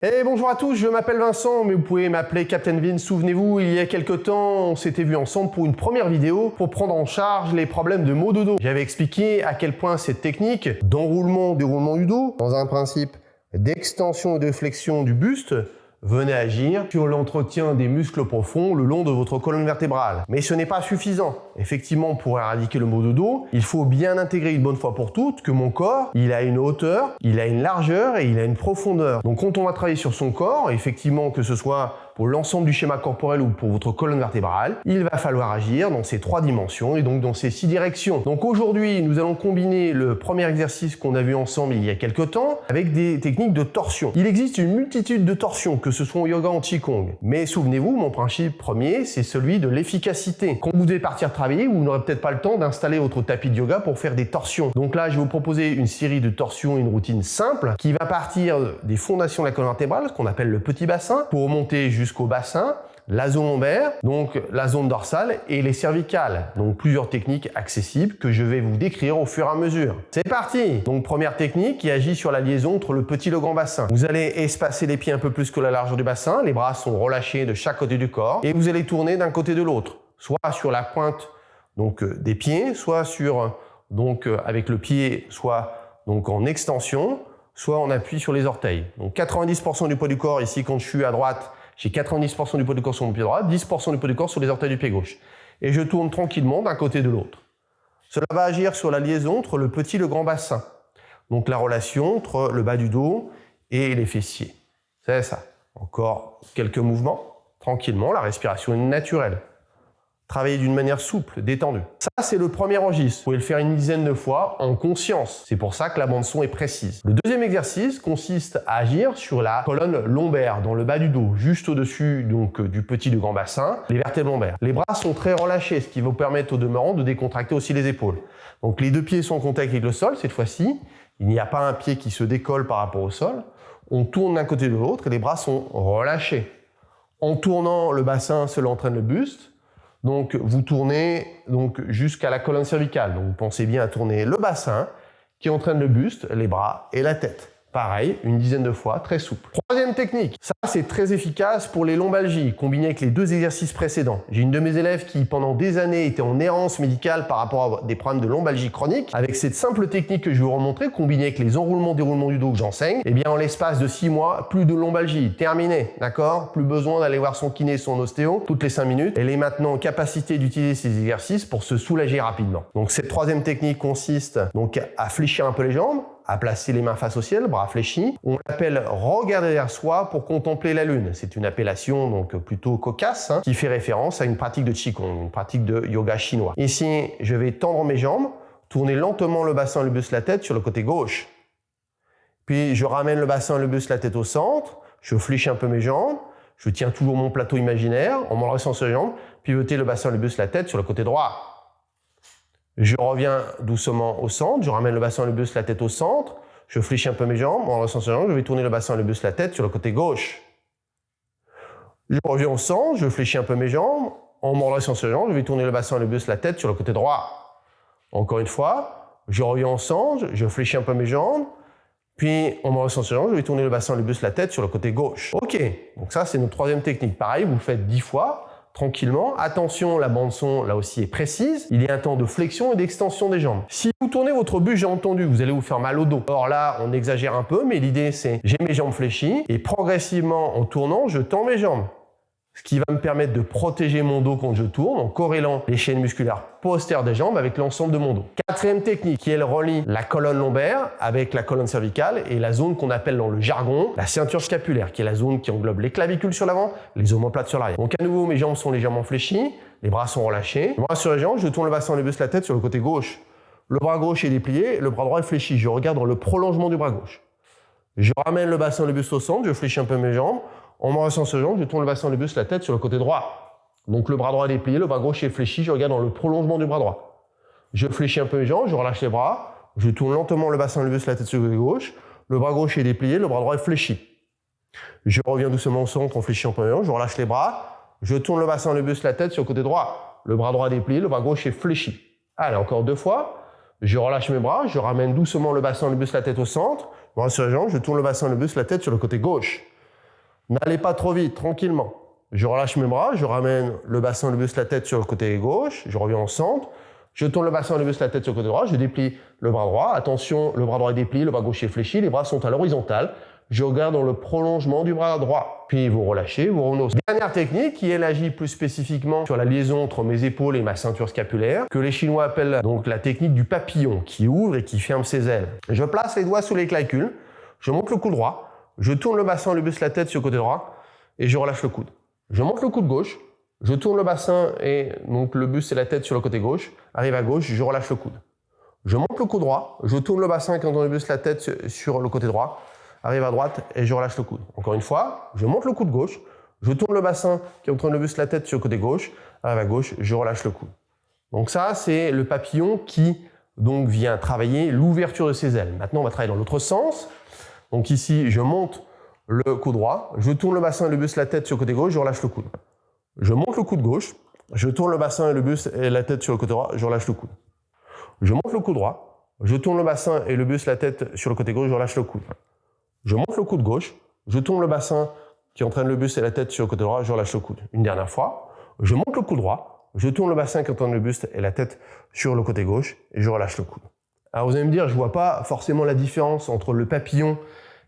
Et bonjour à tous, je m'appelle Vincent, mais vous pouvez m'appeler Captain Vince. Souvenez-vous, il y a quelques temps, on s'était vu ensemble pour une première vidéo pour prendre en charge les problèmes de maux de dos. J'avais expliqué à quel point cette technique d'enroulement, déroulement du dos, dans un principe d'extension et de flexion du buste, venez agir sur l'entretien des muscles profonds le long de votre colonne vertébrale. Mais ce n'est pas suffisant. Effectivement, pour éradiquer le maux de dos, il faut bien intégrer une bonne fois pour toutes que mon corps, il a une hauteur, il a une largeur et il a une profondeur. Donc quand on va travailler sur son corps, effectivement, que ce soit pour l'ensemble du schéma corporel ou pour votre colonne vertébrale, il va falloir agir dans ces 3 dimensions et donc dans ces 6 directions. Donc aujourd'hui, nous allons combiner le premier exercice qu'on a vu ensemble il y a quelques temps avec des techniques de torsion. Il existe une multitude de torsions, que ce soit en yoga ou en qigong. Mais souvenez-vous, mon principe premier, c'est celui de l'efficacité. Quand vous devez partir travailler, vous n'aurez peut-être pas le temps d'installer votre tapis de yoga pour faire des torsions. Donc là, je vais vous proposer une série de torsions, une routine simple qui va partir des fondations de la colonne vertébrale, ce qu'on appelle le petit bassin, pour remonter jusqu'au bassin, la zone lombaire, donc la zone dorsale et les cervicales. Donc plusieurs techniques accessibles que je vais vous décrire au fur et à mesure. C'est parti! Donc première technique qui agit sur la liaison entre le petit et le grand bassin. Vous allez espacer les pieds un peu plus que la largeur du bassin, les bras sont relâchés de chaque côté du corps et vous allez tourner d'un côté de l'autre, soit sur la pointe des pieds, soit sur avec le pied, soit en extension, soit en appui sur les orteils. Donc 90% du poids du corps ici quand je suis à droite, j'ai 90% du poids du corps sur mon pied droit, 10% du poids du corps sur les orteils du pied gauche. Et je tourne tranquillement d'un côté de l'autre. Cela va agir sur la liaison entre le petit et le grand bassin. Donc la relation entre le bas du dos et les fessiers. C'est ça. Encore quelques mouvements. Tranquillement, la respiration est naturelle. Travailler d'une manière souple, détendue. Ça, c'est le premier registre. Vous pouvez le faire une dizaine de fois en conscience. C'est pour ça que la bande-son est précise. Le deuxième exercice consiste à agir sur la colonne lombaire, dans le bas du dos, juste au-dessus du petit et du grand bassin, les vertèbres lombaires. Les bras sont très relâchés, ce qui va vous permettre au demeurant de décontracter aussi les épaules. Donc les deux pieds sont en contact avec le sol cette fois-ci. Il n'y a pas un pied qui se décolle par rapport au sol. On tourne d'un côté de l'autre et les bras sont relâchés. En tournant le bassin, cela entraîne le buste. Donc vous tournez jusqu'à la colonne cervicale. Donc vous pensez bien à tourner le bassin qui entraîne le buste, les bras et la tête. Pareil, une dizaine de fois, très souple. Troisième technique, ça c'est très efficace pour les lombalgies, combiné avec les 2 exercices précédents. J'ai une de mes élèves qui pendant des années était en errance médicale par rapport à des problèmes de lombalgie chronique. Avec cette simple technique que je vais vous remontrer, combinée avec les enroulements, déroulements du dos que j'enseigne, eh bien en l'espace de 6 mois, plus de lombalgie, terminé, d'accord? Plus besoin d'aller voir son kiné, son ostéo, toutes les 5 minutes. Elle est maintenant en capacité d'utiliser ces exercices pour se soulager rapidement. Donc cette troisième technique consiste à fléchir un peu les jambes, à placer les mains face au ciel, bras fléchis. On l'appelle regarder derrière soi pour contempler la lune. C'est une appellation plutôt cocasse qui fait référence à une pratique de qigong, une pratique de yoga chinois. Ici, je vais tendre mes jambes, tourner lentement le bassin, le buste, la tête sur le côté gauche. Puis je ramène le bassin, le buste, la tête au centre. Je fléchis un peu mes jambes. Je tiens toujours mon plateau imaginaire en me redressant sur les jambes. Pivoter le bassin, le buste, la tête sur le côté droit. Je reviens doucement au centre, je ramène le bassin, le buste, la tête au centre, je fléchis un peu mes jambes, en redressant sur les jambes, je vais tourner le bassin, le buste, la tête sur le côté gauche. Je reviens au centre, je fléchis un peu mes jambes, en me redressant sur les jambes, je vais tourner le bassin, le buste, la tête sur le côté droit. Encore une fois, je reviens au centre, je fléchis un peu mes jambes, puis en me redressant sur les jambes, je vais tourner le bassin, le buste, la tête sur le côté gauche. Ok, donc ça c'est notre troisième technique. Pareil, vous le faites 10 fois. Tranquillement. Attention, la bande-son, là aussi, est précise. Il y a un temps de flexion et d'extension des jambes. Si vous tournez votre buste, j'ai entendu, vous allez vous faire mal au dos. Or là, on exagère un peu, mais l'idée, c'est j'ai mes jambes fléchies et progressivement, en tournant, je tends mes jambes. Ce qui va me permettre de protéger mon dos quand je tourne en corrélant les chaînes musculaires postérieures des jambes avec l'ensemble de mon dos. Quatrième technique qui elle relie la colonne lombaire avec la colonne cervicale et la zone qu'on appelle dans le jargon la ceinture scapulaire, qui est la zone qui englobe les clavicules sur l'avant, les omoplates sur l'arrière. Donc à nouveau, mes jambes sont légèrement fléchies, les bras sont relâchés. Les bras sur les jambes, je tourne le bassin, le buste, la tête sur le côté gauche. Le bras gauche est déplié, le bras droit est fléchi. Je regarde dans le prolongement du bras gauche. Je ramène le bassin, le buste au centre, je fléchis un peu mes jambes. En me redressant sur les jambes, je tourne le bassin, le buste, la tête sur le côté droit. Donc le bras droit est déplié, le bras gauche est fléchi, je regarde dans le prolongement du bras droit. Je fléchis un peu mes jambes, je relâche les bras, je tourne lentement le bassin, le buste, la tête sur le côté gauche. Le bras gauche est déplié, le bras droit est fléchi. Je reviens doucement au centre en fléchissant un peu mes jambes, je relâche les bras, je tourne le bassin, le buste, la tête sur le côté droit. Le bras droit est déplié, le bras gauche est fléchi. Allez, encore 2 fois. Je relâche mes bras, je ramène doucement le bassin, le buste, la tête au centre. Bras sur les jambes, je tourne le bassin, le buste, la tête sur le côté gauche. N'allez pas trop vite, tranquillement. Je relâche mes bras, je ramène le bassin, le buste, la tête sur le côté gauche, je reviens en centre, je tourne le bassin, le buste, la tête sur le côté droit, je déplie le bras droit. Attention, le bras droit est déplié, le bras gauche est fléchi, les bras sont à l'horizontale. Je regarde dans le prolongement du bras droit. Puis vous relâchez, vous revenez. Dernière technique qui elle agit plus spécifiquement sur la liaison entre mes épaules et ma ceinture scapulaire, que les Chinois appellent donc la technique du papillon, qui ouvre et qui ferme ses ailes. Je place les doigts sous les clavicules, je monte le coude droit, je tourne le bassin, le buste, la tête sur le côté droit et je relâche le coude. Je monte le coude gauche, je tourne le bassin et donc le buste et la tête sur le côté gauche, arrive à gauche, je relâche le coude. Je monte le coude droit, je tourne le bassin et quand on le buste, la tête sur le côté droit, arrive à droite et je relâche le coude. Encore une fois, je monte le coude gauche, je tourne le bassin qui entraîne le buste, la tête sur le côté gauche, arrive à gauche, je relâche le coude. Donc ça, c'est le papillon qui donc vient travailler l'ouverture de ses ailes. Maintenant, on va travailler dans l'autre sens. Donc ici, je monte le coude droit, je tourne le bassin et le buste, la tête sur le côté gauche, je relâche le coude. Je monte le coude gauche, je tourne le bassin et le buste et la tête sur le côté droit, je relâche le coude. Je monte le coude droit, je tourne le bassin et le buste, la tête sur le côté gauche, je relâche le coude. Je monte le coude gauche, je tourne le bassin qui entraîne le buste et la tête sur le côté droit, je relâche le coude. Une dernière fois, je monte le coude droit, je tourne le bassin qui entraîne le buste et la tête sur le côté gauche et je relâche le coude. Alors vous allez me dire, je ne vois pas forcément la différence entre le papillon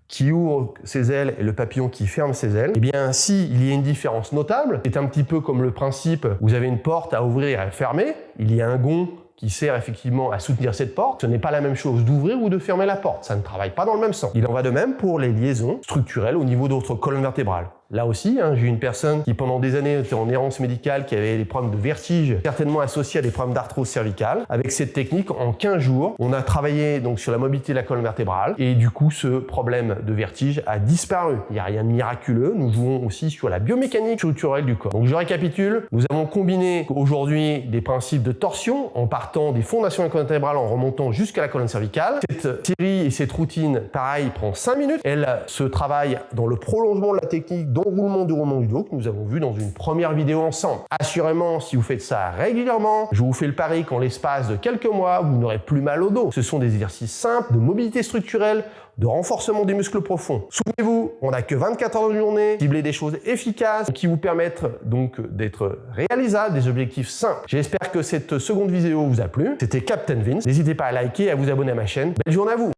qui ouvre ses ailes et le papillon qui ferme ses ailes. Eh bien, si il y a une différence notable, c'est un petit peu comme le principe, vous avez une porte à ouvrir et à fermer, il y a un gond qui sert effectivement à soutenir cette porte. Ce n'est pas la même chose d'ouvrir ou de fermer la porte, ça ne travaille pas dans le même sens. Il en va de même pour les liaisons structurelles au niveau de votre colonne vertébrale. Là aussi, j'ai eu une personne qui pendant des années était en errance médicale, qui avait des problèmes de vertige, certainement associés à des problèmes d'arthrose cervicale. Avec cette technique, en 15 jours, on a travaillé donc sur la mobilité de la colonne vertébrale et du coup, ce problème de vertige a disparu. Il n'y a rien de miraculeux. Nous jouons aussi sur la biomécanique structurelle du corps. Donc je récapitule, nous avons combiné aujourd'hui des principes de torsion en partant des fondations de la colonne vertébrale en remontant jusqu'à la colonne cervicale. Cette série et cette routine, pareil, prend 5 minutes. Elle se travaille dans le prolongement de la technique d'enroulement du roulement du dos que nous avons vu dans une première vidéo ensemble. Assurément, si vous faites ça régulièrement, je vous fais le pari qu'en l'espace de quelques mois, vous n'aurez plus mal au dos. Ce sont des exercices simples de mobilité structurelle, de renforcement des muscles profonds. Souvenez-vous, on n'a que 24 heures de journée, cibler des choses efficaces qui vous permettent donc d'être réalisables, des objectifs simples. J'espère que cette seconde vidéo vous a plu. C'était Captain Vince. N'hésitez pas à liker et à vous abonner à ma chaîne. Belle journée à vous!